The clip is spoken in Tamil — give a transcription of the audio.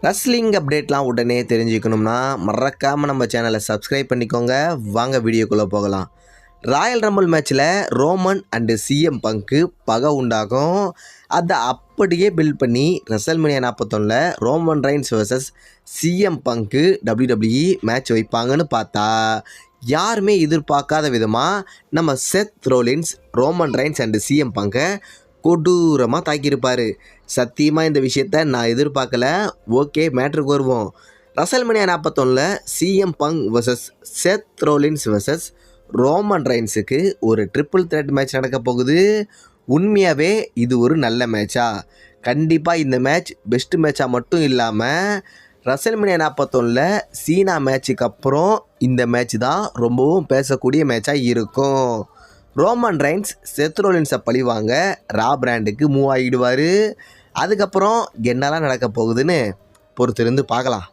ரஸ்லிங் அப்டேட்லாம் உடனே தெரிஞ்சுக்கணும்னா மறக்காமல் நம்ம சேனலை சப்ஸ்கிரைப் பண்ணிக்கோங்க. வாங்க வீடியோக்குள்ளே போகலாம். ராயல் ரம்பிள் மேட்ச்சில் ரோமன் அண்டு சிஎம் பங்க்கு பகை உண்டாகும். அதை அப்படியே பில்ட் பண்ணி WrestleMania 41 Roman Reigns versus CM பங்க்கு WWE மேட்ச் வைப்பாங்கன்னு பார்த்தா யாருமே எதிர்பார்க்காத விதமாக நம்ம Seth Rollins Roman Reigns and CM பங்கை கொடூரமாக தாக்கியிருப்பார். சத்தியமாக இந்த விஷயத்த நான் எதிர்பார்க்கல. ஓகே, மேட்ருக்கு வருவோம். WrestleMania 41 CM Punk versus Seth Rollins versus Roman ரெயின்ஸுக்கு ஒரு ட்ரிபிள் த்ரெட் மேட்ச் நடக்க போகுது. உண்மையாகவே இது ஒரு நல்ல மேட்சா? கண்டிப்பாக இந்த மேட்ச் பெஸ்ட் மேட்சாக மட்டும் இல்லாமல் ரெசல்மேனியா 41 சீனா மேட்சுக்கு அப்புறம் இந்த மேட்ச் தான் ரொம்பவும் பேசக்கூடிய மேட்சாக இருக்கும். ரோமன் ரெயின்ஸ் செத் ரோலின்ஸை பழிவாங்க ரா பிராண்டுக்கு மூவ் ஆகிடுவார். அதுக்கப்புறம் என்னெல்லாம் நடக்க போகுதுன்னு பொறுத்திருந்து பார்க்கலாம்.